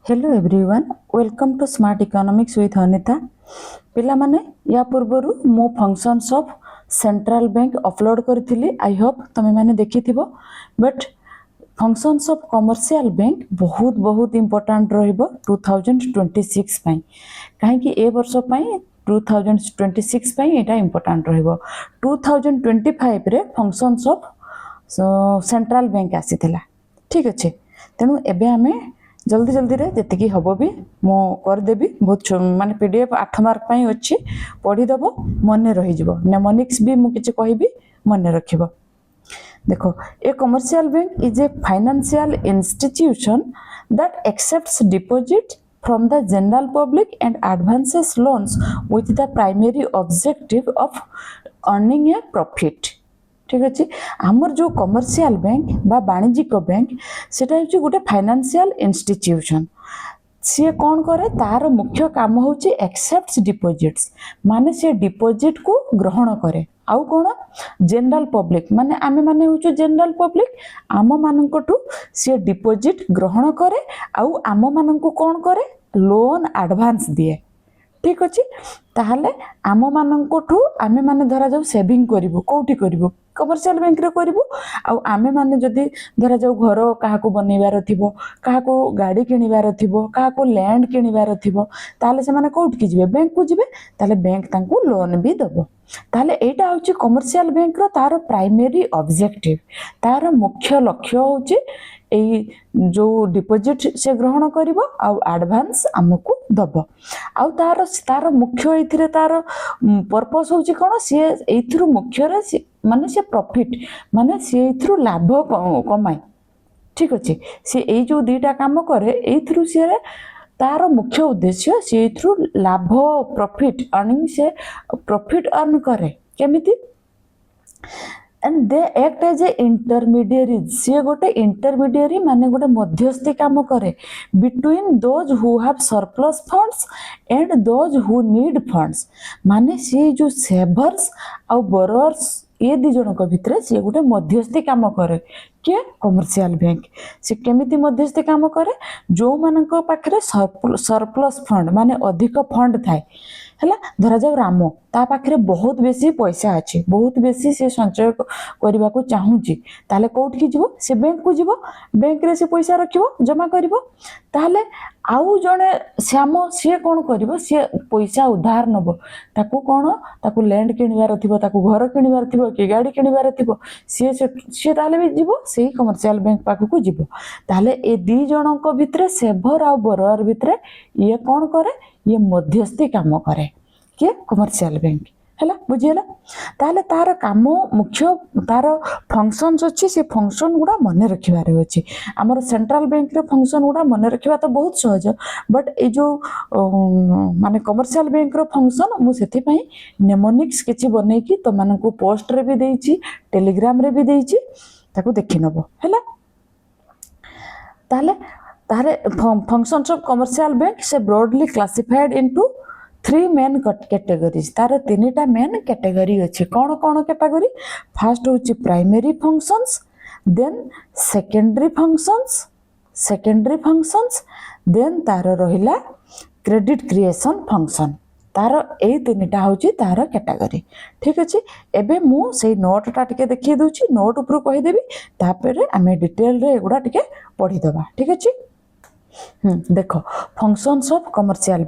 Hello everyone welcome to smart economics with Anita पिला माने या पूर्वरु मो functions of central bank upload करथिली आई होप तमे माने देखिथिबो but functions of commercial bank बहुत बहुत इंपोर्टेंट रहइबो 2026 पई काहे कि ए वर्ष पई 2026 पई एटा इंपोर्टेंट रहइबो 2025 रे फंक्शंस ऑफ सेंट्रल बैंक आसीथिला ठीक अछि तेनु एबे हमें जल्दी जल्दी रे जेतिकी हबो भी मो कर देबी बहुत माने पीडीएफ 8 मार्क पई अछि पढी देबो मने रहि जिवो नेमोनिक्स भी मु किछ कहिबी मने रखिबो देखो a commercial bank is a financial institution that accepts deposit from the general public and advances loans with the primary objective of earning a profit ठीक अच्छे आमर जो कमर्शियल बैंक बा वाणिज्यिक बैंक सेटा होची गोटे फाइनेंशियल इंस्टीट्यूशन सी कौन करे तार मुख्य काम होची एक्सेप्ट्स डिपॉजिट्स माने से डिपॉजिट को ग्रहण करे आउ कौन जनरल पब्लिक माने आमे माने होचो जनरल पब्लिक आम मानकटू से डिपॉजिट ग्रहण करे आउ आम मानकू कौन करे लोन एडवांस दिए ठीक अच्छे ताहले आम मानकठू आमे माने धरा जाऊ सेविंग करिवो कोठी करिवो कमर्शियल बैंक रे करिवो आउ आमे माने जदी धरा जाऊ घर काहाको बनैबार थिबो काहाको गाड़ी किनिबार थिबो काहाको लैंड किनिबार थिबो ताहले से माने कोठी की जिवे बैंक को जिवे ताहले बैंक तांको लोन भी दबो ताहले एटा होची कमर्शियल बैंक रो तार प्राइमरी ऑब्जेक्टिव तार मुख्य लक्ष्य होची एई जो डिपॉजिट से ग्रहण करिवो आउ एडवांस हमकु दबो आउ तार तार मुख्य एथिरे तार पर्पस होची कोन से एथिरु मुख्य रे माने से प्रॉफिट माने से एथिरु लाभ कमाई ठीक अछि से एई जो दुईटा काम करे एथिरु से तार मुख्य उद्देश्य से एथिरु लाभ प्रॉफिट अर्निंग से प्रॉफिट अर्न करे केमिति and they act as a intermediary से गोटे intermediary माने गोटे मध्यस्थी काम करे between those who have surplus funds and those who need funds माने से जो savers और borrowers ये दी जनक भितरे से गोटे मध्यस्थी काम करे के कमर्शियल बैंक से केमिति मध्यस्थी काम करे जो मानक पाखरे सरप्लस फंड माने अधिक फंड थाए हैला धरा जाऊ रामो ता पाखरे बहुत बेसी पैसा अछि बहुत बेसी से संचय करबा को चाहूची ताले कोठ की जीवो से बैंक को जीवो बैंक रे से पैसा रखिबो जमा करबो ताले आउ जने श्याम से कोन करबो से पैसा उधार नबो ताकू कोन ताकू लैंड किनिबार थिबो ताकू घर किनिबार थिबो कि गाड़ी किनिबार थिबो से ताले भी जीवो सेही कमर्शियल बैंक पाखु को जीवो ताले ए दी जनक भितरे सेवर आ बोरोवर भितरे ये कोन करे ये मध्यस्थी काम करे के कमर्शियल बैंक हैला बुझियला ताले तार काम मुख्य तार फंक्शंस अछि से फंक्शन गुडा मने रखिबारे अछि हमर सेंट्रल बैंक रे फंक्शन गुडा मने रखिबा तो बहुत सहज बट ए जो माने कमर्शियल बैंक रो फंक्शन मु सेति पई नेमोनिक्स किछि बनै कि तो मानन को पोस्ट रे भी देइछि टेलीग्राम रे भी देइछि ताको देखि नबो हैला ताले तारे functions of commercial bank से broadly classified into 3 main categories तार तीनटा मेन कैटेगरी अछि कोन कोन कैटेगरी फर्स्ट होछि primary functions then secondary functions then तार रहिला क्रेडिट क्रिएशन फंक्शन तार ए तीनटा होछि तार कैटेगरी ठीक अछि एबे मु सेही नोट टा टिके देखि दोछि नोट ऊपर कहि देबी तापरे हमें डिटेल रे एगुडा टिके पढी दबा ठीक अछि देखो फंक्शंस ऑफ कमर्शियल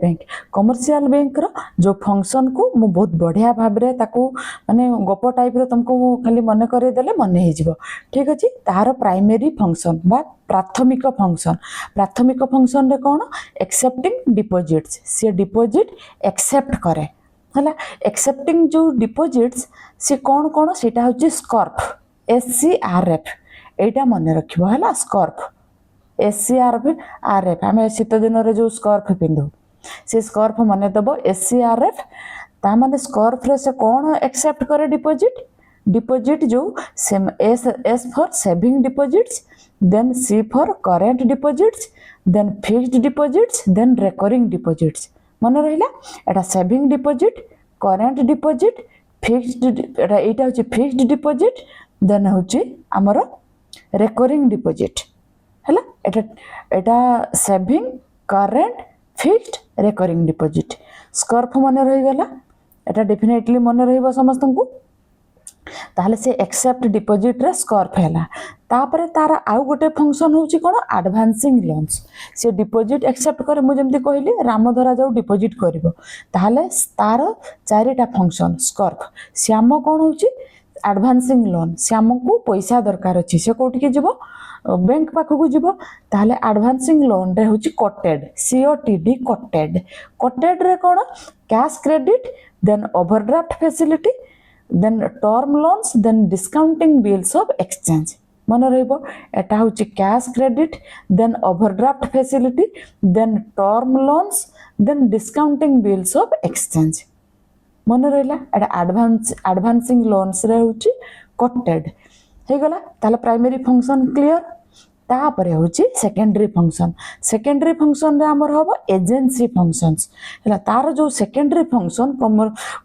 बैंक रो जो फंक्शन को मु बहुत बढ़िया भाव रे ताको माने गप टाइप रो तुमको खाली मन करे देले मन हे जिवो ठीक अछि तार प्राइमरी फंक्शन बा प्राथमिक फंक्शन रे कोन एक्सेप्टिंग डिपॉजिट्स से डिपॉजिट एक्सेप्ट करे हला एक्सेप्टिंग जो डिपॉजिट्स से कोन कोन सेटा होची स्कॉर्फ SCRF एटा मन रखिबो हला स्कॉर्फ SCRF हमें शीत दिन रे जो स्कॉर्फ पिंधु से स्कॉर्फ मने दबो SCRF ता माने स्कॉर्फ रे से कोन एक्सेप्ट करे डिपॉजिट जो S for saving deposits then C for current deposits then fixed deposits then recurring deposits मन रहिला एटा saving deposit current deposit fixed एटा होची फिक्स्ड डिपॉजिट देन होची हमरो रिकरिंग डिपॉजिट हैला एटा saving current fixed recurring deposit स्कॉर्फ मन रही गला एटा डेफिनेटली मन रहिबो समस्त को ताहले से एक्सेप्ट डिपॉजिट रे स्कॉर्फ हैला तापर तार आउ गोटे फंक्शन होची कोन एडवांसिंग लोन्स से डिपॉजिट एक्सेप्ट करे मु जेमती कहली रामधरा जाऊ डिपॉजिट करिवो ताहले तार चारिटा फंक्शन स्कॉर्फ श्याम कोन होची एडवांसिंग लोन श्याम को पैसा दरकार अछि से कोठी के जीवो बैंक पाखक जीवो ताहले एडवांसिंग लोन रे होची कोटेड सीओटीडी कोटेड रे कोन cash credit then overdraft facility then term loans then discounting bills of exchange मन रहिबो एटा होची cash credit then overdraft facility then term loans then discounting bills of exchange मन रहिला एटा एडवांसिंग लोन्स रे होची कोटेड हे गला ताले प्राइमरी फंक्शन क्लियर तापरे होची सेकेंडरी फंक्शन रे हमर होबो एजेंसी फंक्शंस हला तार जो सेकेंडरी फंक्शन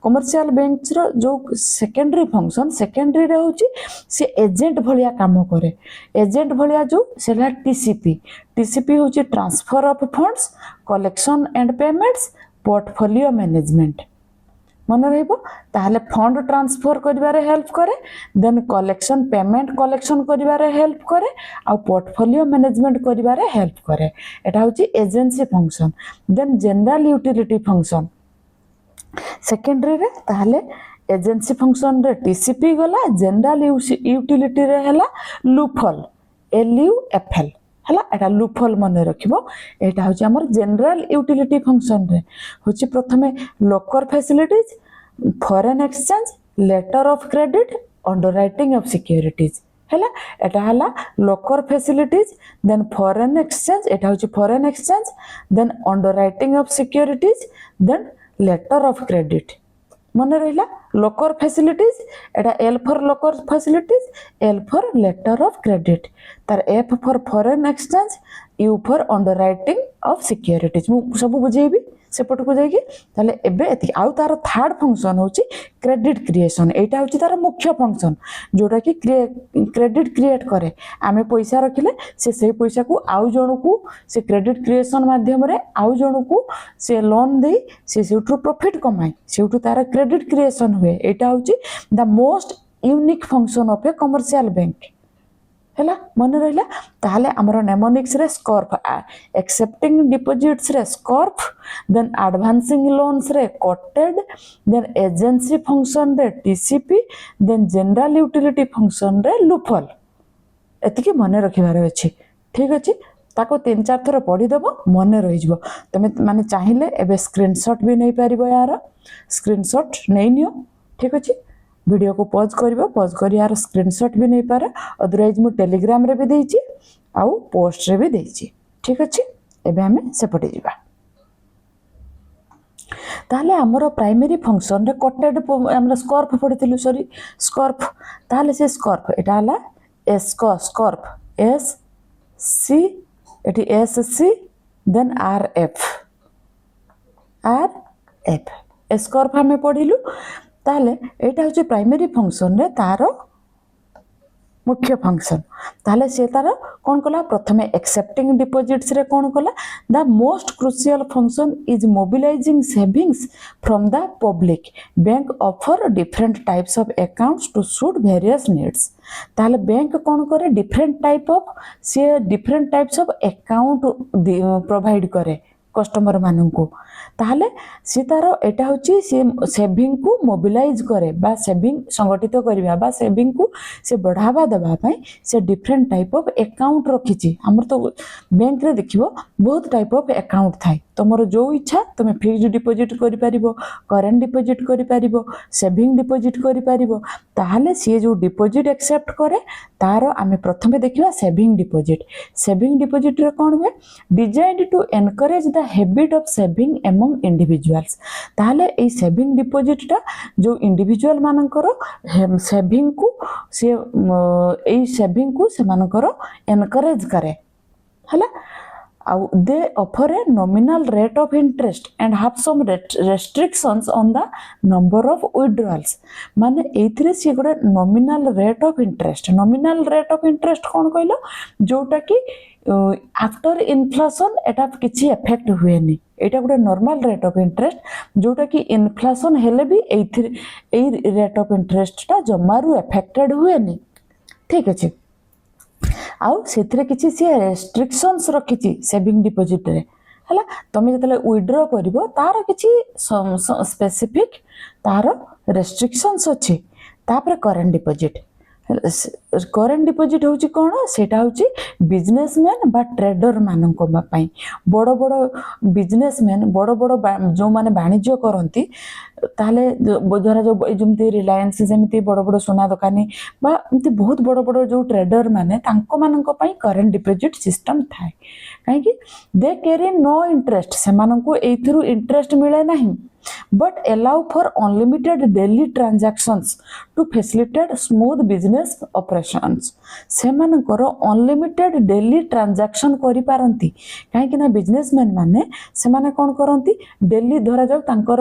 कमर्शियल बैंक्स रो जो सेकेंडरी फंक्शन सेकेंडरी रे होची से एजेंट भलिया काम करे एजेंट भलिया जो सेला टीसीपी होची transfer of funds collection and payments portfolio management मन रहिबो ताहले फंड ट्रांसफर करिवारे हेल्प करे देन कलेक्शन पेमेंट कलेक्शन करिवारे हेल्प करे आ पोर्टफोलियो मैनेजमेंट करिवारे हेल्प करे एटा होची agency function then general utility function secondary रे ताहले एजेंसी फंक्शन रे टीसीपी गला जनरल यूटिलिटी रे हला लूफल LUFL हला एटा लूफल मन रखिबो एटा होची हमर जनरल यूटिलिटी फंक्शन रे होची प्रथमे locker facilities foreign exchange letter of credit underwriting of securities हला एटा हला locker facilities then foreign exchange एटा होची foreign exchange then underwriting of securities then letter of credit मन रहिला लोकर फैसिलिटीज एटा L for locker facilities L for letter of credit तार F for foreign exchange U for underwriting of securities मु सब बुझेबी सेपट को जाइए ताले एबे एति आउ तार थर्ड फंक्शन होची क्रेडिट क्रिएशन एटा होची तार मुख्य फंक्शन जोटा कि क्रेडिट क्रिएट करे आमे पैसा रखिले से पैसा को आउ जण को से क्रेडिट क्रिएशन माध्यम रे आउ जण को से लोन दे से सेउठु प्रॉफिट कमाई सेउठु तार क्रेडिट क्रिएशन हुए एटा होची the most unique function of a commercial bank हैला मन रहिला ताहले हमरो नेमोनिक्स रे स्कॉर्फ एक्सेप्टिंग डिपॉजिट्स रे स्कॉर्फ देन एडवांसिंग लोन्स रे कोटेड देन एजेंसी फंक्शन रे TCP then general utility function रे लूफल एतिके मन रखिबार अछि ठीक अछि ताको 3-4 थर पढी दबो मन रहि जबो तमे माने चाहिले एबे स्क्रीनशॉट भी नै पारिबो यार स्क्रीनशॉट नै नियो ठीक अछि वीडियो को पॉज कर यार स्क्रीनशॉट भी नहीं पारे अदरवाइज मु टेलीग्राम रे भी देइची आउ पोस्ट रे भी देइची ठीक अछि एबे हमें सेपटे जिबा ताले हमरो प्राइमरी फंक्शन रे कोटेड हमरा स्कॉर्फ पढिथिलु सॉरी स्कॉर्फ ताले से स्कॉर्फ एटा हला स्कॉर्फ SC एटी SC देन RF स्कॉर्फ हमें पढिलु ताले एटा होची प्राइमरी फंक्शन रे तारो मुख्य फंक्शन ताले से तारो कोन कला प्रथमे एक्सेप्टिंग डिपॉजिट्स रे कोन कला the most crucial function is mobilising savings from the public bank offer different types of accounts to suit various needs ताले बैंक कोन करे different types of account provide करे कस्टमर मानन को ताहले सी तार एटा होची से सेविंग को मोबिलाइज करे बा सेविंग संगठित करबा बा सेविंग को से बढ़ावा देबा पई से डिफरेंट टाइप ऑफ अकाउंट रखिची हमर तो बैंक रे देखिबो बहुत टाइप ऑफ अकाउंट थाई तमरो जो इच्छा तमे फिक्स्ड डिपॉजिट करि परिबो करेंट डिपॉजिट करि परिबो सेविंग डिपॉजिट करि परिबो ताहले से जो डिपॉजिट एक्सेप्ट करे तारो आमे प्रथमे देखिबा सेविंग डिपॉजिट रे कोन हुए designed to encourage the habit of saving among individuals ताहले ए सेविंग डिपॉजिट टा जो इंडिविजुअल मानकर सेविंग को से ए सेविंग को से मानकर एनकरेज करे हला they offer a nominal rate of interest and have some restrictions on the number of withdrawals माने एथिरे से गोटे nominal rate of interest कौन कहलो जोटा कि आफ्टर इन्फ्लेशन एटा किछि इफेक्ट हुएनी एटा गोटे नॉर्मल रेट ऑफ इंटरेस्ट जोटा कि इन्फ्लेशन हेले भी एई रेट ऑफ इंटरेस्ट टा जमारू इफेक्टेड हुएनी ठीक अछि आउ सेथिरे किछि से रेस्ट्रिक्शंस रखिछि सेविंग डिपॉजिट रे हला तमे जतले विथड्रॉ करिवो तार किछि स्पेसिफिक तार रेस्ट्रिक्शंस अछि तापर करेंट डिपॉजिट होची कोन सेटा होची बिजनेसमैन बा ट्रेडर माननको पई बड़ बड़ बिजनेसमैन बड़ बड़ जो माने वाणिज्य करंती ताले धरा जो जमती रिलायंस जमती बड़ बड़ सोना दुकानी बा एमती बहुत बड़ बड़ जो ट्रेडर माने तांको माननको पई करेंट डिपॉजिट सिस्टम थाए काहे कि दे कैरी नो इंटरेस्ट से माननको एथिरु इंटरेस्ट मिले नाही but allow for unlimited daily transactions to facilitate smooth business operations सेमानकर अनलिमिटेड डेली ट्रांजैक्शन करि पारंती काहे कि ना बिजनेसमैन माने सेमाने कोन करंती डेली धरा जाऊ तांकर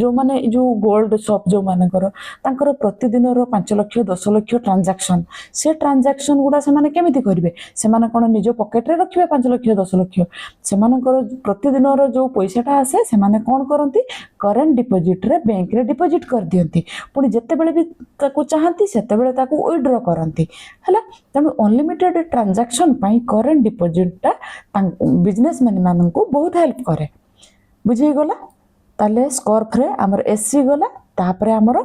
जो माने जो गोल्ड शॉप जो मानकर तांकर प्रतिदिन रो 5 लाख 10 लाख ट्रांजैक्शन से ट्रांजैक्शन गुडा सेमाने केमिति करिवे सेमाने कोन निजो पॉकेट रे रखिबे 5 लाख 10 लाख सेमानकर प्रतिदिन रो जो पैसाटा आसे सेमाने कोन करंती करेंट डिपॉजिट रे बैंक रे डिपॉजिट कर दियंती पुनी जत्ते बेले भी ताको चाहंती सेते बेले ताको विथड्रॉ करंती हला तनु अनलिमिटेड ट्रांजैक्शन पई करेंट डिपॉजिट ता बिजनेसमैन मानन को बहुत हेल्प करे बुझी गला ताले स्कॉर्फ रे हमर एससी गला तापरे हमर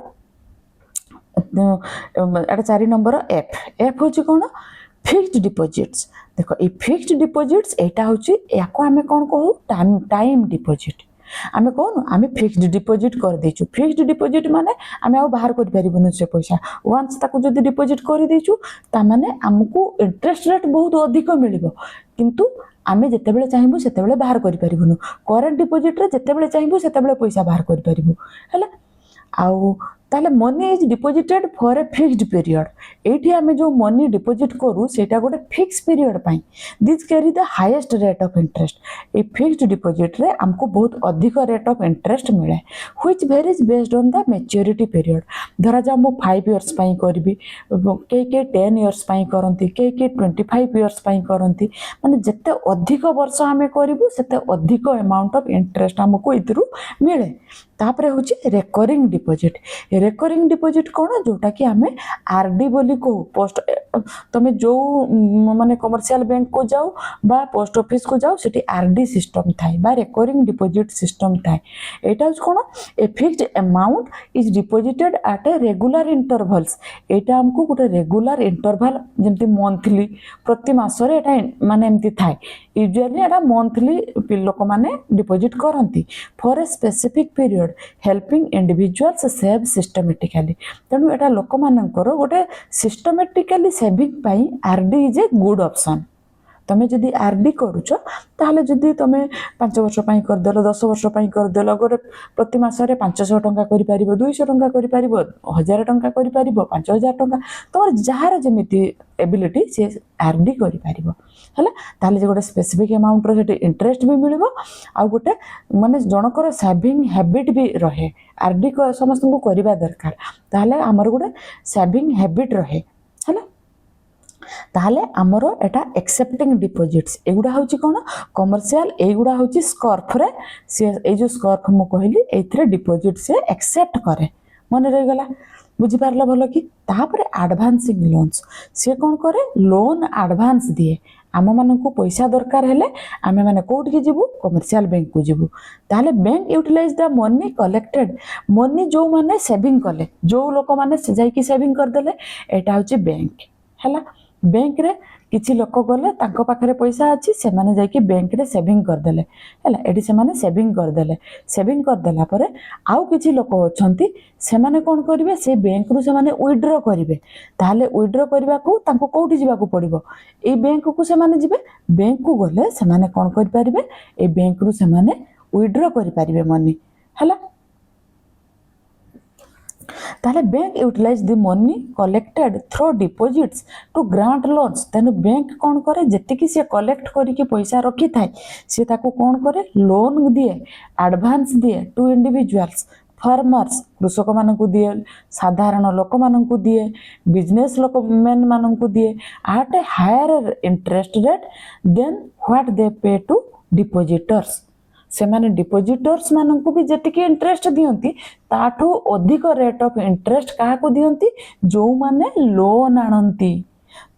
एटा 4 नंबर एफ होची कोन फिक्स्ड डिपॉजिट्स देखो ए फिक्स्ड डिपॉजिट्स एटा होची याको हमें कोन कहू टाइम डिपॉजिट आमे कोन आमे फिक्स्ड डिपॉजिट कर देछु फिक्स्ड डिपॉजिट माने आमे आ बाहर कर परिबनु से पैसा वंस ताको जदी डिपॉजिट कर देछु ता माने हमकु इंटरेस्ट रेट बहुत अधिक मिलिबो किंतु आमे जते बेले चाहिबो सेते बेले बाहर कर परिबनु करेंट डिपॉजिट रे जते बेले चाहिबो सेते बेले पैसा बाहर कर परिबो हला आउ ताले money is deposited for a fixed period एठी आमे जो मनी डिपॉजिट करू सेटा गोटे फिक्स पीरियड पई this carry the highest rate of interest a fixed deposit रे हमको बहुत अधिक रेट ऑफ इंटरेस्ट मिले which varies based on the maturity period धरा जा मो 5 इयर्स पई करबी के 10 इयर्स पई करंती के 25 इयर्स पई करंती माने जत्ते अधिक वर्ष आमे करबू सेते अधिक अमाउंट ऑफ इंटरेस्ट हमको इतरु मिले तापरे होची रिकरिंग डिपॉजिट कोन जोटा कि हमें आरडी बोली को पोस्ट तमे जो माने कमर्शियल बैंक को जाओ बा पोस्ट ऑफिस को जाओ सेठी आरडी सिस्टम थाई बा रिकरिंग डिपॉजिट सिस्टम थाई एटा कोन a fixed amount is deposited at a regular intervals एटा हमको गोटे रेगुलर इंटरवल जेमति मंथली प्रति मास रे एटा माने एमति थाई यूजुअली एटा मंथली लोक माने डिपॉजिट करंती for a specific period helping individuals save systematically तेणु एटा लोक मानकर गोटे सिस्टमेटिकली सेविंग पाई RD is a good option तमे जदि आरडी करूछ ताहले जदि तमे 5 वर्ष पई कर देलो 10 वर्ष पई कर देलो गोटे प्रति मास रे 500 टंका करि परिबो 200 टंका करि परिबो 1000 टंका करि परिबो 5000 टंका तोर जहार जेमिति एबिलिटी से आरडी करि परिबो हला ताले जे गोटे स्पेसिफिक अमाउंट रो सेटे इंटरेस्ट भी मिलिबो आ गोटे माने जनकर सेविंग हैबिट भी रहे आरडी को समस्त को करिबा दरकार ताले हमर गोटे सेविंग हैबिट रहे हला ताहले हमरो एटा एक्सेप्टिंग डिपॉजिट्स एगुडा होची कोन कमर्शियल एगुडा होची स्कॉर्फ रे से ए जो स्कॉर्फ मु कहली एथरे डिपॉजिट से एक्सेप्ट करे मन रह गला बुझी पारला भलो कि तापरे एडवांसिंग लोन्स से कोन करे लोन एडवांस दिए आम मान को पैसा दरकार हेले आमे माने कोठी के जीवु कमर्शियल बैंक को जीवु ताले bank utilise the money collected money जो माने सेविंग कले जो लोक माने से जाई की सेविंग कर देले एटा होची बैंक हला बैंक रे किछि लोक गले तांको पाखरे पैसा अछि से माने जाई कि बैंक रे सेविंग कर देले हला एडी से माने सेविंग कर देला परे आउ किछि लोक अछंती से माने कोन करिवे से बैंक रु से माने विथड्रॉ करिवे ताले विथड्रॉ करबा को तांको कोठी जिबा को पड़िबो ए बैंक को से माने जिबे बैंक को गले से माने कोन करि परिबे ए बैंक रु से माने विथड्रॉ करि परिबे मनी हला ताहले bank utilise the money collected through deposits to grant loans तेणु बैंक कौन करे जेतिकी सी कलेक्ट करके पैसा रखी थाए सी ताको कौन करे लोन दिए एडवांस दिए टू इंडिविजुअल्स फार्मर्स कृषक मानक दिए साधारण लोक मानक दिए बिजनेस लोक मैन मानक दिए at a higher interest rate than what they pay to depositors से माने डिपोजिटर्स मानक भी जेतिकी इंटरेस्ट दियंती ताठू अधिक रेट ऑफ इंटरेस्ट काहाको दियंती जो माने लोन आनंती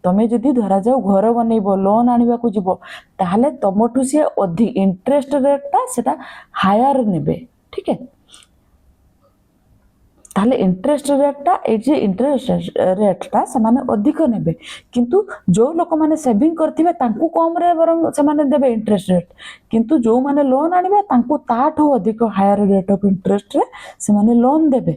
तमे जदि धरा जाऊ घर बनइबो लोन आनिबा को जीवो ताहले तमठू से अधिक इंटरेस्ट रेटटा सेटा हायर नेबे ठीक है ताहले इंटरेस्ट रेटटा ए इंटरेस्ट रेटटा से माने अधिक नेबे किंतु जो लोक माने सेविंग करथिबे तांकू कम रे बरं से माने देबे इंटरेस्ट रेट किंतु जो माने लोन आनिबे तांकू ताठू अधिक हायर रेट ऑफ इंटरेस्ट रे से माने लोन देबे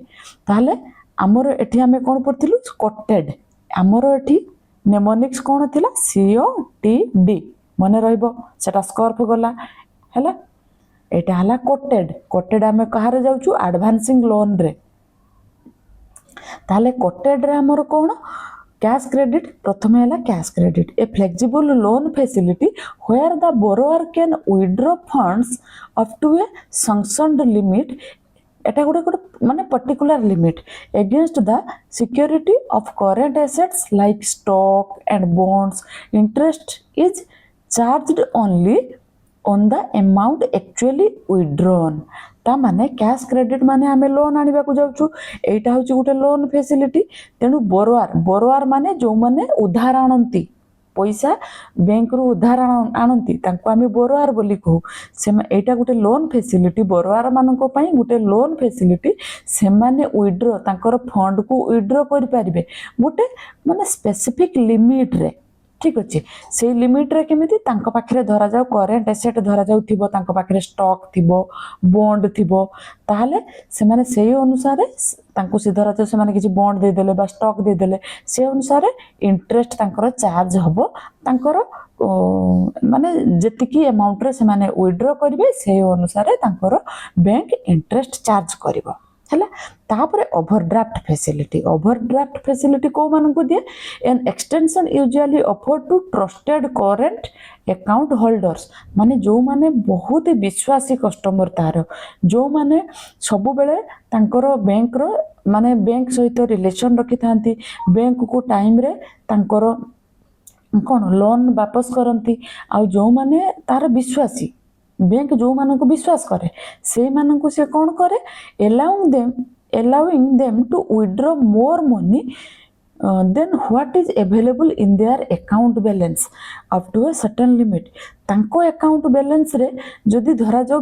ताहले हमर एठी हमें कोन पढथिलु कोटेड हमर एठी नेमोनिक्स कोन थिला COTD मने रहइबो सेटा स्कॉर्प गला हैला एटा हला कोटेड हमें कहारे जाउछु एडवांसिंग लोन रे ताले कोटेड रे हमर कोन कैश क्रेडिट प्रथम है cash credit a flexible loan facility where the borrower can withdraw funds up to a sanctioned limit एटा गोटे गोटे माने particular limit against the security of current assets like stock and bonds interest is charged only on the amount actually withdrawn ता माने cash credit माने आमे loan आनिबा को जाउछु एटा होची गोटे लोन फैसिलिटी तेनु बोरोअर माने जो माने उधार आनंती पैसा बैंक रु उधार आनंती तांको आमे बोरोअर बोली कहू से एटा गोटे लोन फैसिलिटी बोरोअर मानको पई गोटे लोन फैसिलिटी से माने विथड्रॉ तांकर फंड को विथड्रॉ करि परिबे गोटे माने स्पेसिफिक लिमिट रे ठीक अच्छे से लिमिट रे केमिति तांको पाखरे धरा जाऊ करेंट एसेट धरा जाऊ थिबो तांको पाखरे स्टॉक थिबो बॉन्ड थिबो ताहले से माने सेही अनुसार तांको से धरा जाऊ से माने किछि बॉन्ड दे देले बा स्टॉक दे देले से अनुसार इंटरेस्ट तांकर चार्ज हबो तांकर माने जेतिकी अमाउंट रे से माने विथड्रॉ करिवे से अनुसार तांकर बैंक इंटरेस्ट चार्ज करिवो हैला तापरे ओवरड्राफ्ट फैसिलिटी को मानन को दिए an extension usually offer to trusted current account holders माने जो माने बहुत विश्वासी कस्टमर तार जो माने सब बेले तांकर बैंक रो माने बैंक सहित रिलेशन रखि थांती बैंक को टाइम रे तांकर कोन लोन वापस करंती आ जो माने तार विश्वासी बैंक जो मानक विश्वास करे से मानक से कौन करे allowing them to withdraw more money than what is available in their account balance up to a certain limit तांको अकाउंट बैलेंस रे जदि धरा जाओ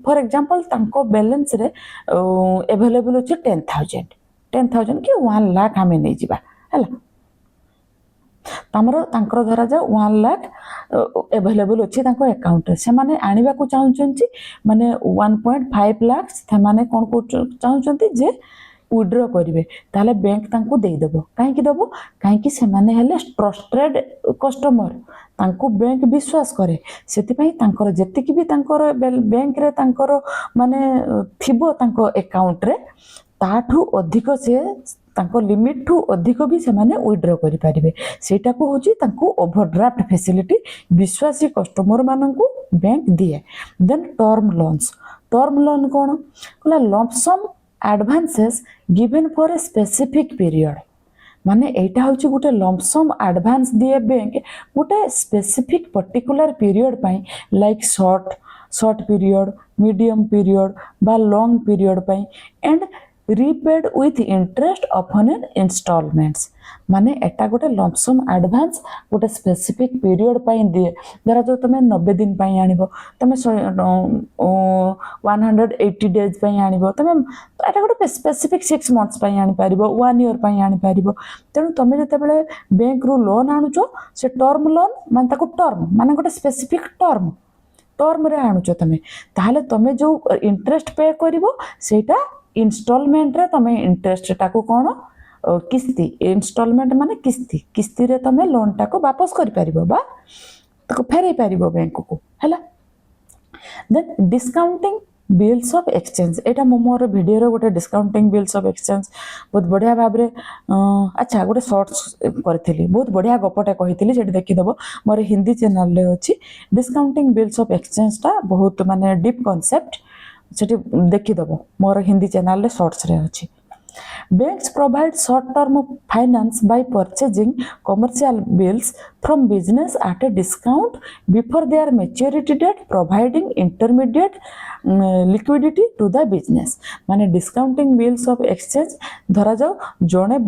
फॉर एग्जांपल तांको बैलेंस रे अवेलेबल अछि 10,000 कि 1 लाख हमें नहीं जिबा हला तमरो तांकर धरा जा 1 लाख अवेलेबल अछि तांको अकाउंट रे से माने आनिबा को चाहुचंती माने 1.5 लाख से माने कोन को चाहुचंती जे विथड्रॉ करिवे ताले बैंक तांको देई देबो काहे कि देबो काहे कि से माने हेले ट्रस्टेड कस्टमर तांको बैंक विश्वास करे सेति पई तांकर जेतिकी भी तांकर बैंक रे तांकर माने थिबो तांको अकाउंट रे ताठू अधिक से तांको लिमिट ठू अधिक भी से माने विथड्रॉ करि परिबे सेटा को होची तांको ओवरड्राफ्ट फैसिलिटी विश्वासी कस्टमर मानन को बैंक दिए देन टर्म लोन कोन कला lump sum advances given for a specific period माने एटा होची गुटे लंप सम एडवांस दिए बैंक गुटे स्पेसिफिक पर्टिकुलर पीरियड पई like short period medium period बा लॉन्ग पीरियड पई and repaid with interest upon an installments माने एटा गोटे लंपसम एडवांस गोटे स्पेसिफिक पीरियड पई दिए धरा जो तमे 90 दिन पई आनिबो तमे 180 डेज पई आनिबो तमे एटा गोटे स्पेसिफिक 6 मंथ्स पई आनि पारिबो 1 ईयर पई आनि पारिबो तेनु तमे जते बेले बैंक रो लोन आनुचो से टर्म लोन माने ताको टर्म माने गोटे स्पेसिफिक टर्म रे आनुचो तमे ताहले तमे जो इंटरेस्ट पे करिवो सेटा इंस्टॉलमेंट रे तमे इंटरेस्ट टाको कोन किस्ती इंस्टॉलमेंट माने किस्ती रे तमे लोन टाको वापस करि परिबो बा ताको फेरै परिबो बैंक को हैला then discounting bills of exchange एटा मो मोर वीडियो रो गोटे डिस्काउंटिंग बिल्स ऑफ एक्सचेंज बहुत बढ़िया भाव रे अच्छा गोटे शॉर्ट्स करथिली बहुत बढ़िया गपटे कहिथिली सेठी देखि दबो मोर हिंदी चैनल रे अछि डिस्काउंटिंग बिल्स ऑफ एक्सचेंज टा बहुत माने डीप कांसेप्ट सेठी देखि दबो मोर हिंदी चैनल रे शॉर्ट्स रे अछि Banks provide short-term finance by purchasing commercial bills from business at a discount before their maturity date, providing intermediate liquidity to the business. माने discounting bills of exchange धरा जाओ जणे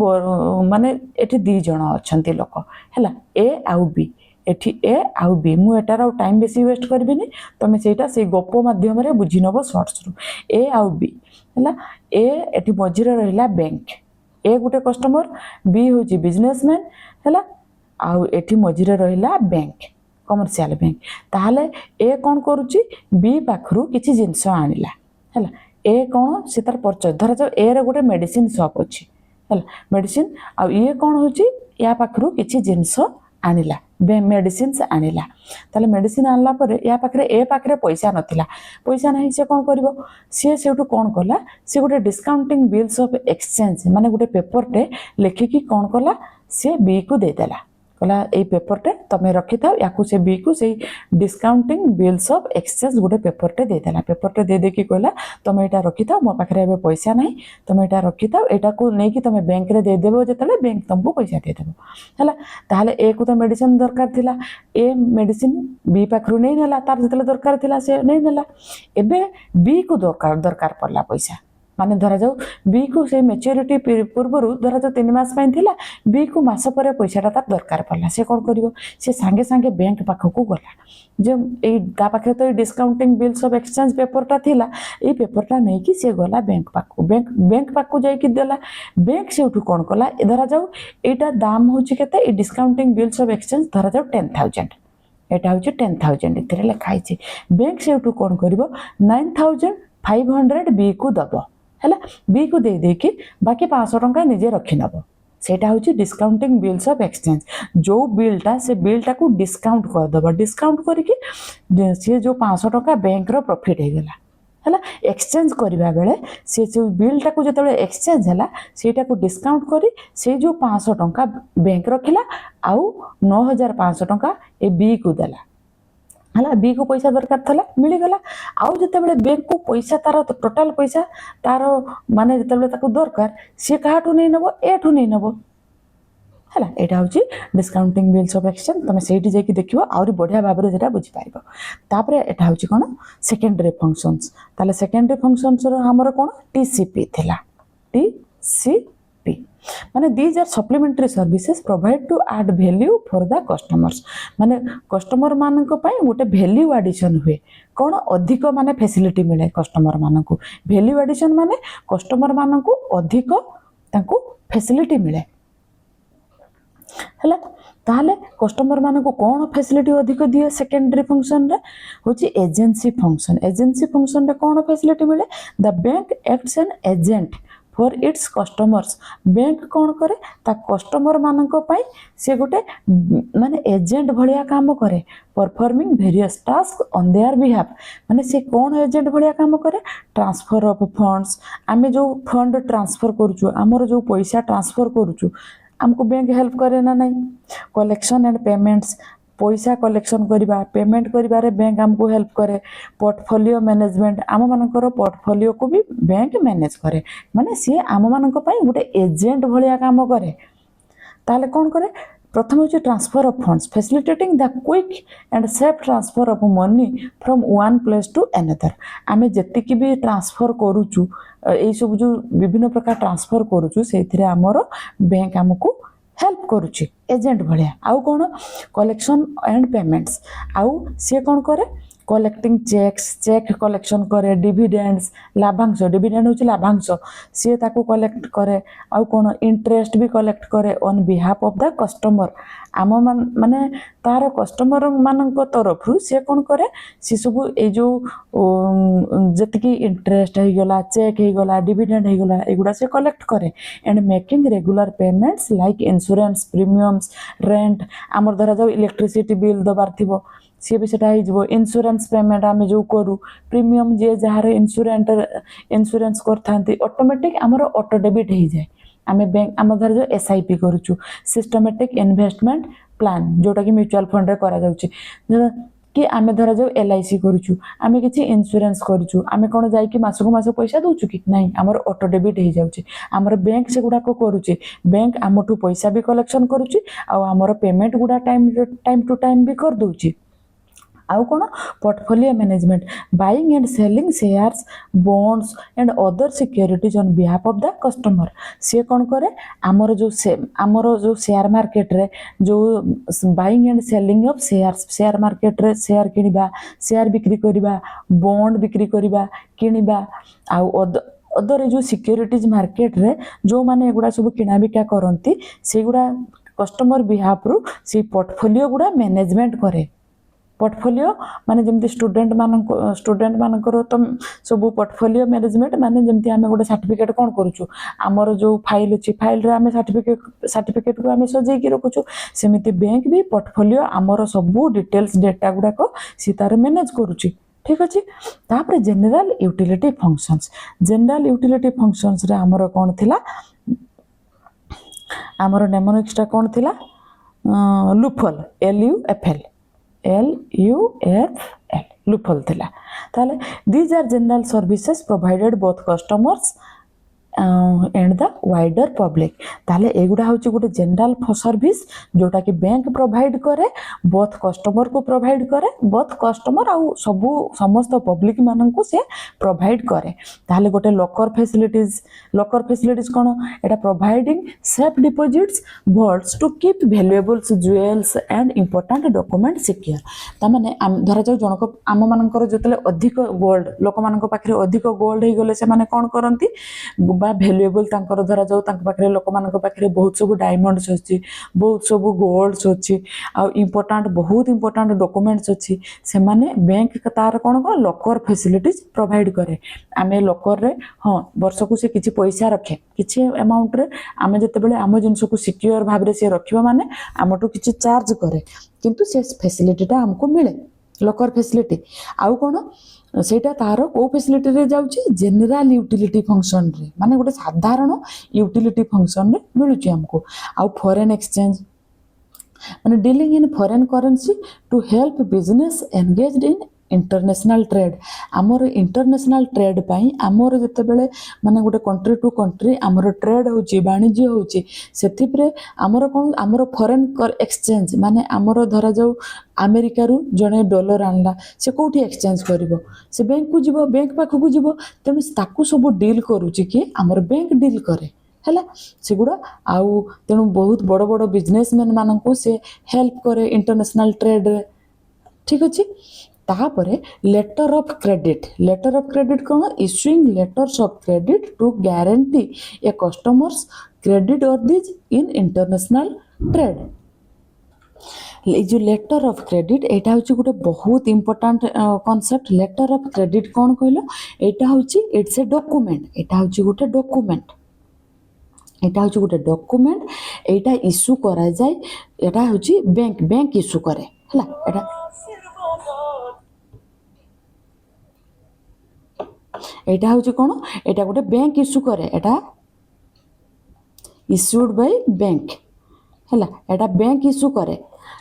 माने एठी दी जण अछंती लोक हैला ए आउ बी एठी ए आउ बी मु एटार टाइम बेसी वेस्ट करबिनी तमे सेटा से गप माध्यम रे बुझी नबो शॉर्ट्स रु ए आउ बी हैला ए एठी मझिरे रहिला बैंक ए गुटे कस्टमर बी होची बिजनेसमैन हैला आउ एठी मझिरे रहिला बैंक कमर्शियल बैंक ताहले ए कोन करूची बी पाखरु किछि जिंस आनिला हैला ए कोन से तार परचेज धरा जो ए रे गुटे मेडिसिन शॉप अछि हैला मेडिसिन आ ये कोन होची या पाखरु किछि जिंस आनिला मेडिसिन आनिला ताले मेडिसिन आनला पर या पाखरे ए पाखरे पैसा नथिला पैसा नहीं से कोन करबो से सेठु कोन कला से गोटे डिस्काउंटिंग बिल्स ऑफ एक्सचेंज माने गोटे पेपर टे लेखिकी कोन कला से बी को दे देला कला ए पेपर टे तमे रखि थाओ याकू से बी को से डिस्काउंटिंग बिल्स ऑफ एक्सचेंज गोटे पेपर टे दे देला पेपर टे दे दे की कहला तमे एटा रखि थाओ मो पाखरे एबे पैसा नहीं तमे एटा रखि थाओ एटा को नै कि तमे बैंक रे दे देबो जेतले बैंक तुमको पैसा दे देबो हला ताहले ए को तो मेडिसिन दरकार थिला ए मेडिसिन बी पाखरु नै नेला तार जेतले दरकार थिला से नै नेला एबे बी को दरकार पड़ला पैसा माने धरा जाऊ बी को से मैच्योरिटी पूर्व धरा जाऊ 3 मास पई थिला बी को मास पर पैसाटा तार दरकार पड़ला से कोन करिवो से संगे संगे बैंक पाखो को गला जे ए ता पाखे तो डिस्काउंटिंग बिल्स ऑफ एक्सचेंज पेपरटा थिला ए पेपरटा नै कि से गला बैंक पाखो बैंक पाखो जाई कि देला बैंक से उठु कोन कला धरा जाऊ एटा दाम होची केते ए डिस्काउंटिंग बिल्स ऑफ एक्सचेंज धरा जाऊ 10000 एटा होची 10000 इतरे लिखाई छी बैंक से उठु कोन करिवो 9500 बी को दबो हैला बी को दे दे के बाकी 500 टंका निजे रखि नबो सेटा होची डिस्काउंटिंग बिल्स ऑफ एक्सचेंज जो बिलटा से बिलटा को डिस्काउंट कर दबो डिस्काउंट करी के से जो 500 टंका बैंक रो प्रॉफिट हे गेला हैला एक्सचेंज करबा बेले से जो बिलटा को जतले एक्सचेंज हला सेटा को डिस्काउंट करी से जो 500 टंका बैंक रखिला आउ 9500 टंका ए बी को देला हला बी को पैसा दरकार थला मिली गला आउ जते बेले बैंक को पैसा तार टोटल पैसा तार माने जते बेले ताको दरकार से काहाटू नै नबो एठू नै नबो हला एटा होची डिस्काउंटिंग बिल्स ऑफ एक्सचेंज तमे सेठी जे कि देखिबो आउरी बढ़िया भाबरे जेटा बुझी पाइबो तापरे एटा होची कोन सेकेंडरी फंक्शंस ताले सेकेंडरी फंक्शंस रो हमर कोन टीसीपी थिला टीसीपी माने these are supplementary services provide to add value for the customers माने कस्टमर मान को पई गोटे वैल्यू एडिशन हुए कोन अधिक माने फैसिलिटी मिले कस्टमर मान को वैल्यू एडिशन माने कस्टमर मान को अधिक तांको फैसिलिटी मिले हला ताले कस्टमर मान को कौन फैसिलिटी अधिक दिए सेकेंडरी फंक्शन रे होची एजेंसी फंक्शन रे कौन फैसिलिटी मिले the bank acts an agent for its customers bank कौन करे ता कस्टमर मान को पाई से गोटे माने एजेंट भलिया काम करे performing various task on their behalf माने से कौन एजेंट भलिया काम करे ट्रांसफर ऑफ फंड्स आमे जो फंड ट्रांसफर करूछु हमर जो पैसा ट्रांसफर करूछु हमको बैंक हेल्प करे ना नहीं कलेक्शन एंड पेमेंट्स पैसा कलेक्शन करबा पेमेंट करिबारे बैंक हमको हेल्प करे पोर्टफोलियो मैनेजमेंट आम मानकर पोर्टफोलियो को भी बैंक मैनेज करे माने सी आम मानक पई गोटे एजेंट भलिया काम करे ताले कोन करे प्रथम होची transfer of funds facilitating the quick and safe transfer of money from one place to another आमे जति भी ट्रांसफर करूचु ए सब जो विभिन्न प्रकार ट्रांसफर करूचु सेथिरे हमरो बैंक हमको हेल्प करूची एजेंट भलिया आउ कोन कलेक्शन एंड पेमेंट्स आउ से कोन करे कलेक्टिंग चेक कलेक्शन करे डिविडेंड्स लाभांश डिविडेंड होची लाभांश से ताको कलेक्ट करे आउ कोन इंटरेस्ट भी कलेक्ट करे on behalf of the customer आम माने तार कस्टमर मानक तरफ से कोन करे से सब ए जो जति इंटरेस्ट हे गला चेक हे गला डिविडेंड हे गला एगुडा से कलेक्ट करे and making regular payments like insurance premiums rent आमर धरा जाऊ इलेक्ट्रिसिटी बिल दबार थिबो सी भी सेटा हो इन्शुरांस पेमेंट आम जो करूँ प्रीमियम जी जार इन्शुरांस करते ऑटोमेटिक आमर ऑटो डेबिट हो जाए आम बैंक आम धर जो SIP करुचु सिस्टमेटिक इन्वेस्टमेंट प्लान जोटा कि म्यूचुअल फंड रे करा जाउची कि आम धर जो LIC करुचु आम किसी इन्शुरांस करुचु आम कौन जाकि मासक मास पैसा दउचु कि नहीं आमर ऑटो डेबिट हो जाउची आमर बैंक से गुड़ाक करुचे बैंक आमठू पैसा भी कलेक्शन करुची आमर पेमेंट गुड़ा टाइम टू टाइम भी कर दउची आउ कौन portfolio management buying and selling shares bonds and other securities on behalf of the customer सी कौन करे आमर जो शेयर मार्केट रे जो buying and selling of share market रे शेयर किनिबा शेयर बिक्री करिबा बॉन्ड बिक्री करिबा किनिबा आउ अदर जो सिक्योरिटीज मार्केट रे जो माने एगुडा सब किना बिका करंती सेगुडा कस्टमर बिहाफ रु से पोर्टफोलियो गुडा मैनेजमेंट करे पोर्टफोलियो माने जमती स्टूडेंट मानकर तो सब पोर्टफोलियो मैनेजमेंट माने जमती आमे गोटे सर्टिफिकेट कौन करूछु आमर जो फाइल अछि फाइल रे आमे सर्टिफिकेट को आमे सजै के रखुछु सेमिति बैंक भी पोर्टफोलियो आमर सब डिटेल्स डेटा गुडा को सी तार मैनेज करूछि ठीक अछि तापर जनरल यूटिलिटी फंक्शंस रे आमर कौन थिला आमर नेमोनिक्सटा कौन थिला लूफल LUFL लूफल थिला ताले these are general services provided both customers and the wider public ताले एगुडा होची गोटे जनरल सर्विस जोटा कि बैंक प्रोवाइड करे बोथ कस्टमर को प्रोवाइड करे बोथ कस्टमर आउ सब समस्त पब्लिक मानन को से प्रोवाइड करे ताले गोटे लॉकर फैसिलिटीज कोन एटा providing safe deposits vaults to keep valuables jewels and important document secure ता माने धरा जाऊ जनक आम मानकर जतले अधिक गोल्ड लोक मानक पाखरे अधिक गोल्ड हे गले से माने कोन करंती बा वैल्यूएबल तांकर धरा जाऊ तांक पाखरे लोक मानक पाखरे बहुत सब डायमंड्स अछि बहुत सब गोल्ड्स अछि आ बहुत इंपोर्टेंट डॉक्यूमेंट्स अछि से माने बैंक तार कोन लॉकर फैसिलिटीज प्रोवाइड करे आमे लॉकर रे हां वर्ष को से किछि पैसा रखे किछि अमाउंट रे आमे जते बेले आम जिंस को सिक्योर भाव रे से रखिबा माने आमटो किछि चार्ज करे किंतु से फैसिलिटीटा हमको मिले लॉकर फैसिलिटी आउ कोन सेटा तार को फैसिलिटी रे जाउची जनरल यूटिलिटी फंक्शन रे माने गोटे साधारण यूटिलिटी फंक्शन रे मिलुची हमको आउ फॉरेन एक्सचेंज माने dealing in foreign currency to help business engaged in international trade आमर इंटरनेशनल ट्रेड पाई आमर जते बेले माने गोटे कंट्री टू कंट्री आमर ट्रेड होची वाणिज्य होची सेति परे आमर कोन आमर फॉरेन एक्सचेंज माने आमर धरा जाऊ अमेरिका रु जने डॉलर आनला से कोठी एक्सचेंज करिवो से बैंक को जीवो बैंक पाखु को जीवो तेनु ताकू सब डील करूची कि आमर बैंक डील करे हैला सेगुड़ा आउ तेनु बहुत बड़ बड़ बिजनेसमैन माननको से हेल्प करे इंटरनेशनल ट्रेड रे ठीक अछि तापरे लेटर ऑफ क्रेडिट कोन issuing letters of credit to guarantee a customers credit worthiness in international trade जो लेटर ऑफ क्रेडिट एटा होची गोटे बहुत important concept letter of credit कोन कहलो एटा होची इट्स ए डॉक्यूमेंट एटा होची गोटे डॉक्यूमेंट एटा इश्यू करा जाय एटा होची बैंक इश्यू करे हला एटा होची कोन एटा गोटे बैंक इश्यू करे एटा इश्यूड बाय बैंक हला एटा बैंक इश्यू करे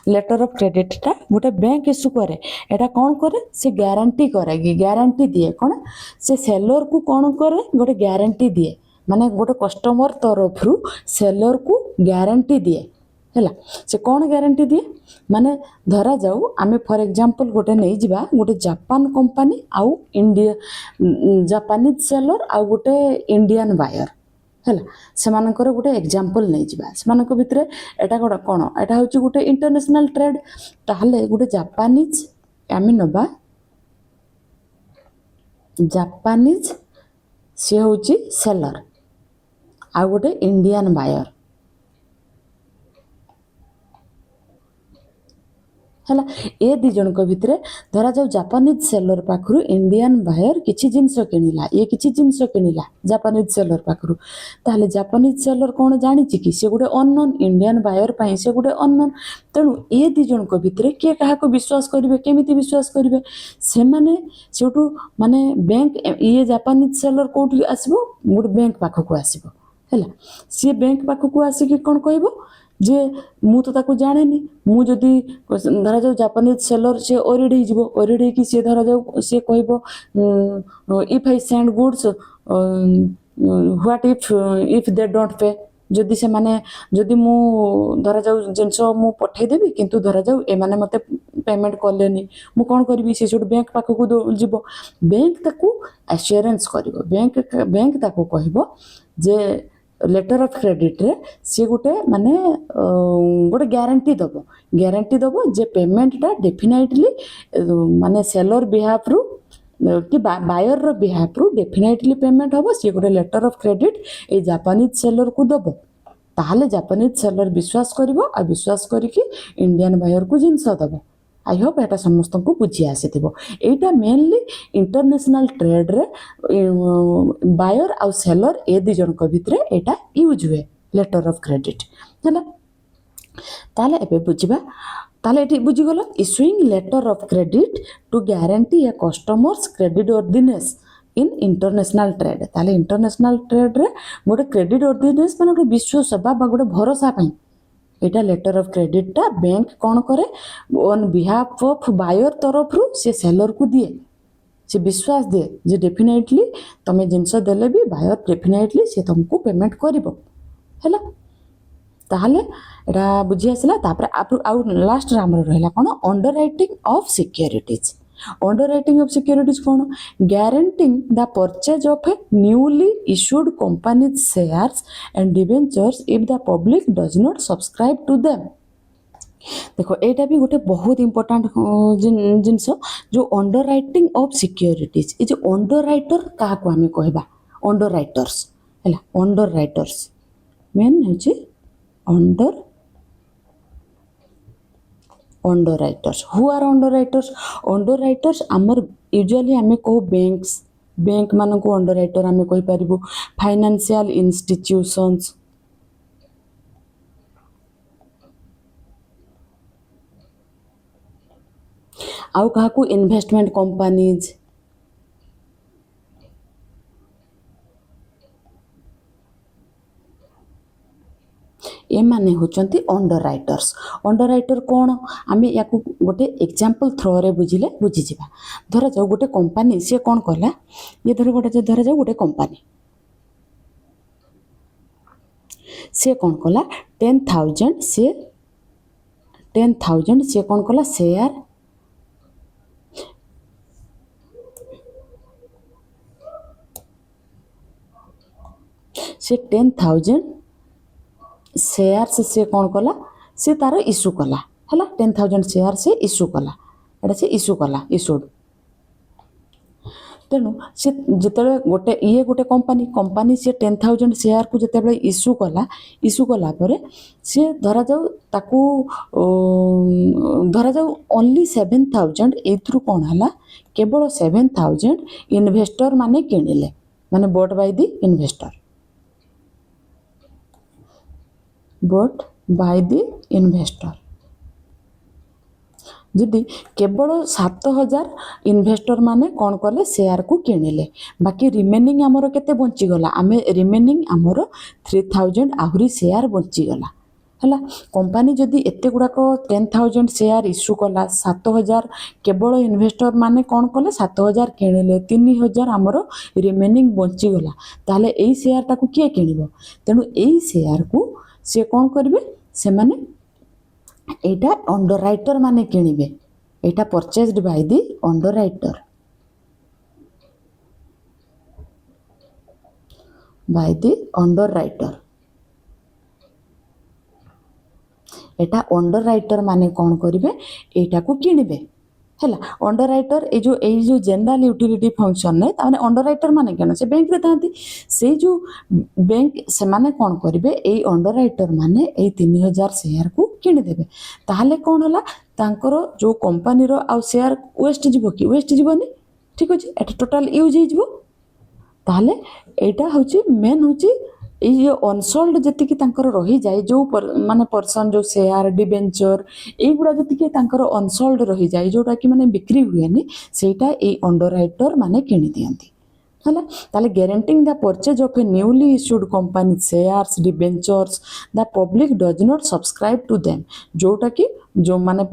लेटर ऑफ क्रेडिट टा गोटे बैंक इश्यू करे एटा कौन करे से गारंटी दिए कौन से सेलर को कौन करे गोटे गारंटी दिए माने गोटे कस्टमर तरफ रु सेलर को गारंटी दिए हैला से कौन गारंटी दिए माने धरा जाऊ आमे फॉर एग्जांपल गोटे नहीं जिबा गोटे जापान कंपनी आउ इंडिया जापानीज सेलर आउ गोटे इंडियन बायर हैला से मानकर गोटे एग्जांपल नहीं जिबा से मानक भितरे एटा गोटे कोन एटा होची गोटे इंटरनेशनल ट्रेड ताहले गोटे जापानीज आमे नबा जापानीज से होची सेलर आ गोटे इंडियन बायर ହେଲା ଏ ଦି ଜଣଙ୍କ ଭିତରେ ଧରାଯାଉ ଜାପାନିଜ ସେଲର ପାଖରୁ ଇଣ୍ଡିଆନ ବାୟର କିଛି ଜିନିଷ କିଣିଲା, ଇଏ କିଛି ଜିନିଷ କିଣିଲା ଜାପାନିଜ ସେଲର ପାଖରୁ, ତାହେଲେ ଜାପାନିଜ ସେଲର କ'ଣ ଜାଣିଛି କି ସେ ଗୋଟେ ଅନନୋନ୍, ଇଣ୍ଡିଆନ ବାୟର ପାଇଁ ସେ ଗୋଟେ ଅନନୋନ୍। ତେଣୁ ଏ ଦି ଜଣଙ୍କ ଭିତରେ କିଏ କାହାକୁ ବିଶ୍ୱାସ କରିବେ, କେମିତି ବିଶ୍ୱାସ କରିବେ? ସେମାନେ ସେଠୁ ମାନେ ବ୍ୟାଙ୍କ, ଇଏ ଜାପାନିଜ ସେଲର କୋଉଠି ଆସିବ, ଗୋଟେ ବ୍ୟାଙ୍କ ପାଖକୁ ଆସିବ ହେଲା। ସିଏ ବ୍ୟାଙ୍କ ପାଖକୁ ଆସିକି କ'ଣ କହିବ ଯେ ମୁଁ ତ ତାକୁ ଜାଣିନି, ମୁଁ ଯଦି ଧରାଯାଉ ଜାପାନିଜ ସେଲର ସେ ଓରିଡ୍ ହେଇଯିବ, ଓରିଡ୍ ହେଇକି ସିଏ ଧରାଯାଉ ସିଏ କହିବ if I send goods what if they don't pay, ଯଦି ସେମାନେ ଯଦି ମୁଁ ଧରାଯାଉ ଜିନିଷ ମୁଁ ପଠେଇଦେବି କିନ୍ତୁ ଧରାଯାଉ ଏମାନେ ମୋତେ ପେମେଣ୍ଟ କଲେନି, ମୁଁ କ'ଣ କରିବି? ସେ ସେଠୁ ବ୍ୟାଙ୍କ ପାଖକୁ ଯିବ, ବ୍ୟାଙ୍କ ତାକୁ ଆସ୍ୟୁରାନ୍ସ କରିବ, ବ୍ୟାଙ୍କ ତାକୁ କହିବ ଯେ ଲେଟର ଅଫ୍ କ୍ରେଡିଟ୍ରେ ସିଏ ଗୋଟେ ମାନେ ଗୋଟେ ଗ୍ୟାରେଣ୍ଟି ଦେବ ଯେ ପେମେଣ୍ଟଟା ଡେଫିନାଇଟଲି ମାନେ ସେଲର ବିହାଫରୁ କି ବାୟରର ବିହାଫରୁ ଡେଫିନାଇଟଲି ପେମେଣ୍ଟ ହେବ, ସିଏ ଗୋଟେ ଲେଟର ଅଫ୍ କ୍ରେଡିଟ୍ ଏଇ ଜାପାନିଜ ସେଲରକୁ ଦେବ। ତାହେଲେ ଜାପାନିଜ ସେଲର ବିଶ୍ୱାସ କରିବ, ଆଉ ବିଶ୍ୱାସ କରିକି ଇଣ୍ଡିଆନ ବାୟରକୁ ଜିନିଷ ଦେବ। ଆଇ ହୋପ୍ ଏଇଟା ସମସ୍ତଙ୍କୁ ବୁଝି ଆସିଥିବ। ଏଇଟା ମେନଲି ଇଣ୍ଟରନ୍ୟାସନାଲ ଟ୍ରେଡରେ ବାୟର ଆଉ ସେଲର ଏ ଦି ଜଣଙ୍କ ଭିତରେ ଏଇଟା ୟୁଜ୍ ହୁଏ, ଲେଟର ଅଫ୍ କ୍ରେଡିଟ୍ ହେଲା। ତାହେଲେ ଏବେ ବୁଝିବା, ତାହେଲେ ଏଠି ବୁଝିଗଲ issuing letter of credit to guarantee a customers credit worthiness in international trade. ତାହେଲେ ଇଣ୍ଟରନ୍ୟାସନାଲ ଟ୍ରେଡ୍ରେ ଗୋଟେ କ୍ରେଡିଟ୍ ବର୍ଦିନେସ୍ ମାନେ ଗୋଟେ ବିଶ୍ୱାସ ବା ଗୋଟେ ଭରସା ପାଇଁ ଏଇଟା ଲେଟର ଅଫ୍ କ୍ରେଡିଟ୍ଟା ବ୍ୟାଙ୍କ କ'ଣ କରେ, ଅନ୍ ବିହାଫ୍ ଅଫ୍ ବାୟର ତରଫରୁ ସେ ସେଲରକୁ ଦିଏ, ସେ ବିଶ୍ୱାସ ଦିଏ ଯେ ଡେଫିନାଇଟଲି ତମେ ଜିନିଷ ଦେଲେ ବି ବାୟର ଡେଫିନାଇଟଲି ସେ ତମକୁ ପେମେଣ୍ଟ କରିବ ହେଲା। ତାହେଲେ ଏଇଟା ବୁଝି ଆସିଲା। ତାପରେ ଆଉ ଲାଷ୍ଟରେ ଆମର ରହିଲା କ'ଣ, underwriting of securities. Underwriting of securities କ'ଣ, guaranteeing the purchase of a newly issued companies shares and debentures if the public does not subscribe to them. ଦେଖ ଏଇଟା ବି ଗୋଟେ ବହୁତ ଇମ୍ପୋର୍ଟାଣ୍ଟ ଜିନିଷ, ଯେଉଁ ଅଣ୍ଡର ରାଇଟିଂ ଅଫ୍ ସିକ୍ୟୁରିଟିଜ୍। ଏ ଯେଉଁ ଅଣ୍ଡର ରାଇଟର କାହାକୁ ଆମେ କହିବା, ଅଣ୍ଡର ରାଇଟର୍ସ ହେଲା। ଅଣ୍ଡର ରାଇଟର୍ସ ମେନ୍ ହେଉଛି underwriters. Who are underwriters? Underwriters ଆମର ୟୁଜୁଆଲି ଆମେ କହୁ ବ୍ୟାଙ୍କ ମାନଙ୍କୁ ଅଣ୍ଡର ରାଇଟର ଆମେ କହିପାରିବୁ, ଫାଇନାନ୍ସିଆଲ ଇନଷ୍ଟିଟ୍ୟୁସନ୍ସ, ଆଉ କାହାକୁ ଇନଭେଷ୍ଟମେଣ୍ଟ କମ୍ପାନିଜ୍, ଏମାନେ ହେଉଛନ୍ତି ଅଣ୍ଡର ରାଇଟର୍ସ। ଅଣ୍ଡର ରାଇଟର କ'ଣ, ଆମେ ୟାକୁ ଗୋଟେ ଏକ୍ଜାମ୍ପଲ୍ ଥ୍ରୋରେ ବୁଝିଲେ ବୁଝିଯିବା। ଧରାଯାଉ ଗୋଟେ କମ୍ପାନୀ ସିଏ କ'ଣ କଲା, ଇଏ ଧରାଯାଉ ଗୋଟେ କମ୍ପାନୀ ସିଏ କ'ଣ କଲା, 10,000 ସିଏ କ'ଣ କଲା, ସେୟାର ସେ 10,000 ସେୟାର୍ସ ସେ କ'ଣ କଲା, ସେ ତାର ଇସ୍ୟୁ କଲା ହେଲା। 10,000 ସେୟାର ସେ ଇସ୍ୟୁ କଲା, ଏଇଟା ସେ ଇସ୍ୟୁ କଲା, ଇସ୍ୟୁଡ୍। ତେଣୁ ସେ ଯେତେବେଳେ ଗୋଟେ କମ୍ପାନୀ ସେ 10,000 ସେୟାରକୁ ଯେତେବେଳେ ଇସ୍ୟୁ କଲା ପରେ ସିଏ ଧରାଯାଉ ତାକୁ ଧରାଯାଉ ଓନ୍ଲି 7,000, ଏଇଥିରୁ କ'ଣ ହେଲା, କେବଳ 7,000 ଇନଭେଷ୍ଟର ମାନେ କିଣିଲେ, ମାନେ ବଟ୍ ବାଇ ଦି ଇନଭେଷ୍ଟର। ଯଦି କେବଳ 7,000 ଇନଭେଷ୍ଟର ମାନେ କ'ଣ କଲେ, ସେୟାରକୁ କିଣିଲେ, ବାକି ରିମେନିଂ ଆମର କେତେ ବଞ୍ଚିଗଲା, ଆମର 3,000 ଆହୁରି ସେୟାର ବଞ୍ଚିଗଲା ହେଲା। କମ୍ପାନୀ ଯଦି ଏତେ ଗୁଡ଼ାକ 10,000 ସେୟାର ଇସ୍ୟୁ କଲା, 7,000 କେବଳ ଇନଭେଷ୍ଟର ମାନେ କ'ଣ କଲେ, 7,000 କିଣିଲେ, 3,000 ଆମର ରିମେନିଂ ବଞ୍ଚିଗଲା, ତାହେଲେ ଏଇ ସେୟାରଟାକୁ କିଏ କିଣିବ? ତେଣୁ ଏଇ ସେୟାରକୁ ସିଏ କ'ଣ କରିବେ, ସେମାନେ এইটা অন্ডর রাইটর মানে কিনিবে, এইটা পরচেজড বাই দি অন্ডর রাইটর, এটা অন্ডর রাইটর মানে କ'ଣ କରିବେ, এইଟାକୁ କିଣିବେ ହେଲା अंडर राइटर जो जनरल यूटिलिटी फंक्शन ने ताने अंडर राइटर माने केन से बैंक रे थांती से जो बैंक से माने कोन करिवे ए अंडर राइटर माने ए 3000 शेयर को किनि देबे ताहले कोन होला तांकर जो कंपनी रो आ शेयर वेस्ट जीवो कि वेस्ट जीवनी ठीक अछि एटा टोटल यूज हे जीवो ताहले एटा होची मेन होची ये अनसोल्ड जतिकी तांकर रही जाए जो माने पर्सन जो शेयर डिबेंचर एगुड़ा जतिकी तांकर अनसोल्ड रही जाए जोटा कि माने बिक्री हुएनी सेटा ए अंडर राइटर माने किनि दियंती हला ताले guaranteeing the purchase of a newly issued company shares debentures the public does not subscribe to them जोटा कि जो माने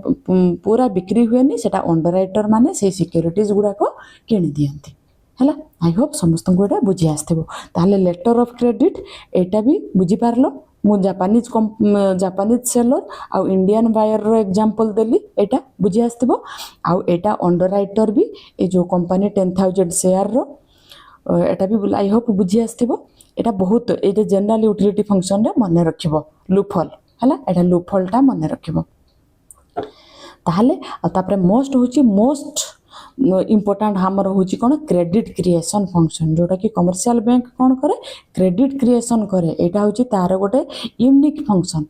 पूरा बिक्री हुएनी सेटा अंडर राइटर माने से सिक्योरिटीज गुडा को किनि दियंती है आई होप समस्त को ये बुझी आसो ताहले लेटर ऑफ क्रेडिट एटा भी बुझी पारलो मु जापानीज सेलर आउ इंडियन बायर रो एग्जांपल देली एटा बुझी आसो आउ एटा अंडर राइटर भी ए जो कंपनी 10,000 शेयर रो एटा भी आई होप बुझी आसो एटा बहुत एटा जनरल यूटिलिटी फंक्शन रे मन रखिबो लूपहोल हैला एटा लूपहोलटा मन रखिबो ताहले तापरे मोस्ट इम्पोर्टाट हमर होची कोन क्रेडिट क्रिएशन फंक्शन जोटा कि कमर्शियल बैंक कोन करे क्रेडिट क्रिएशन करे एटा होची तार गोटे यूनिक फंक्शन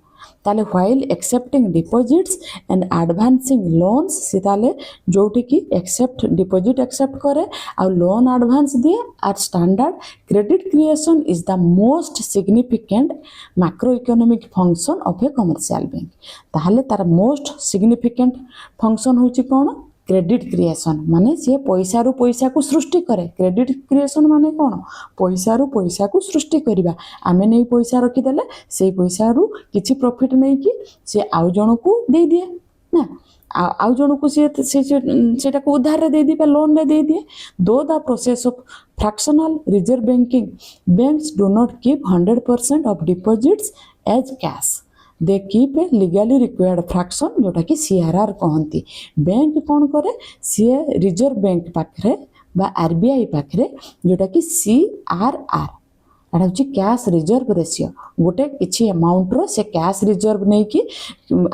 ताले while accepting deposits and advancing loans से ताले जोटी कि एक्सेप्ट डिपॉजिट एक्सेप्ट करे और लोन एडवांस दिए आर standard credit creation is the most significant macro economic function of a commercial bank ताले तार मोस्ट सिग्निफिकेंट फंक्शन होची कोन क्रेडिट क्रिएशन माने सी पैसा रु पैसा को सृष्टि करे क्रेडिट क्रिएशन माने कौन पैसा रु पैसा को सृष्टि करवा आमे नहीं पैसा रखीदे से पैसा रु किछि प्रॉफिट नहीं कि सी आउ जन को दे दिए ना आउ जन को सेटा को उधार रे दे दिए लोन रे दे दिए दो the process of fractional reserve banking banks do not keep 100% of deposits as cash they keep a legally required fraction जोटा कि सीआरआर कहती बैंक कौन करे सी रिजर्व बैंक पाखे बा आरबीआई पाखे जोटा कि सीआरआर एटा हूँ कैश रिजर्व रेशियो गोटे किसी अमाउंट रो से कैश रिजर्व नहीं कि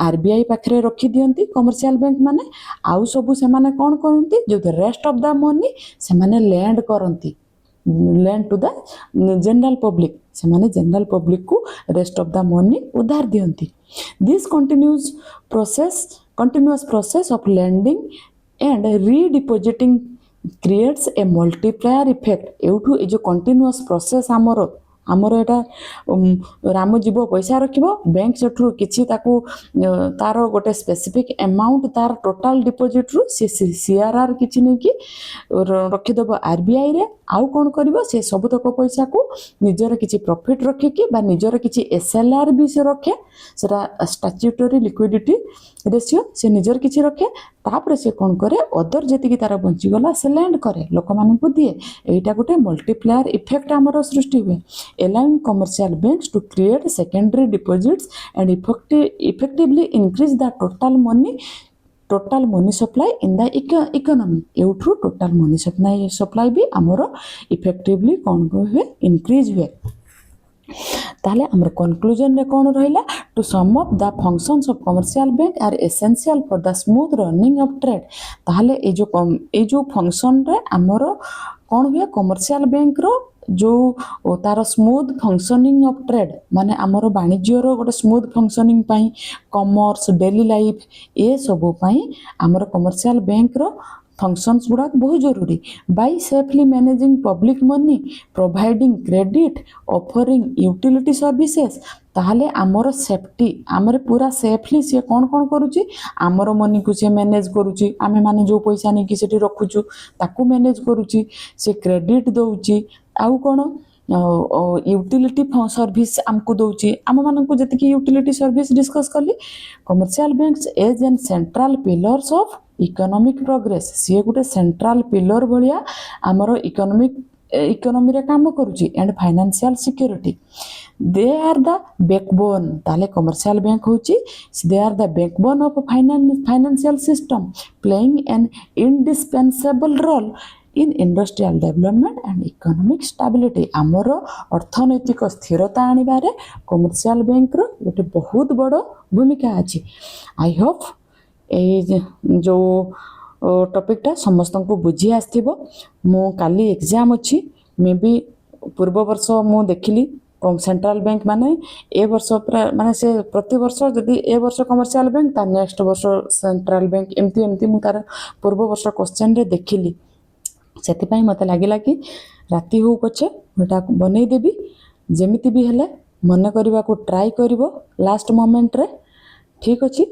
आरबीआई पाखे रखी दियंती कमर्शियल बैंक माने आउ सबू से माने कौन करती जो रेस्ट ऑफ द मनी से माने लैंड करती lend to the general public से माने जनरल पब्लिक को रेस्ट ऑफ द मनी उधार दियंती this continuous process of lending and redepositing creates a multiplier effect एठू ए जो कंटिन्यूअस प्रोसेस आमर एटा राम जीव पैसा रखिबो बैंक सेठू किछि ताकू तार गोटे स्पेसिफिक अमाउंट तार टोटल डिपॉजिट रु सीआरआर किछि नै कि रखि देबो आरबीआई रे आउ कोन करिवो से सब तक पैसा को निजर किछि प्रॉफिट रखे कि बा निजर किछि एसएलआर भी से रखे सेटा स्टैट्यूटरी लिक्विडिटी रेशियो से निजर किछि रखे तापर से कौन करे अदर जी तार बंची गला से लैंड करे लोक मानू दिए एटा गोटे मल्टीप्लायर इफेक्ट आमर सृष्टि हुए allowing commercial banks to create secondary deposits and effectively increase the total money supply in the economy एउठू total money supply भी आमर effectively कौन हुए increase हुए ताले हमर कंक्लूजन रे कौन रहिला to sum up the functions of commercial bank are essential for the smooth running of trade ताले ए जो फंक्शन रे हमर कौन हुए कमर्शियल बैंक रो जो तार स्मूथ फंक्शनिंग ऑफ ट्रेड माने आमर वाणिज्य रो गोटे smooth functioning pi commerce daily life a सब पाई आमर कमर्शियल बैंक रो फंक्शंस गुड़ा बहुत जरूरी by safely managing public money providing credit offering utility services ताहले आमर सेफ्टी आमर पूरा सेफली सी कौन कौन करुची आमर मनी को सी मैनेज करुची आमे माने जो पैसा नहीं कि सेठी रखुचु ताकू मैनेज करुची से क्रेडिट दउची आउ कौन यूटिलिटी सर्विस आमको दउची आम मानक जति यूटिलिटी सर्विस डिस्कस कली commercial banks as an central pillars of economic progress सी गोटे सेंट्रल पिलर भाया आमर इकोनॉमी रे काम करुची and financial security they are the backbone ताले कमर्शियल बैंक होची they are the backbone of financial system playing an indispensable role in industrial development and economic stability आमर अर्थनैतिक स्थिरता आनिबारे कमर्शियल बैंक रो गोटे बहुत बड़ भूमिका अछि आई होप ए जो टॉपिकटा समस्त को बुझी आसथिबो मो काली एग्जाम अछि मे बी पूर्व वर्ष मु देखिली सेंट्रल बैंक माने ए वर्ष माने से प्रति वर्ष जदि ए वर्ष कमर्शियल बैंक ता नेक्स्ट वर्ष सेंट्रल बैंक एमती एमती मु तार पूर्व वर्ष क्वेश्चन रे देखिली से मत लगे कि राति हो पछे गोटा बनई देवी जमीती भी हेले मन करने को ट्राई कर लास्ट मोमेंट रे ठीक अच्छी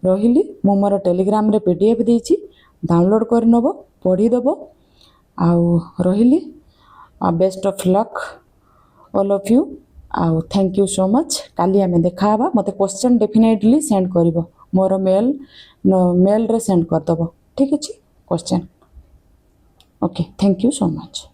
रही मु मोर टेलीग्राम रे पीडीएफ देछि डाउनलोड कर नब पढ़ीदेव आउ रही best of luck all of you आउ थैंक यू सो मच काली आमे देखा मते क्वेश्चन डेफिनेटली सेंड करिवो मोर मेल रे सेंड कर दबो ठीक अछि question okay thank you so much.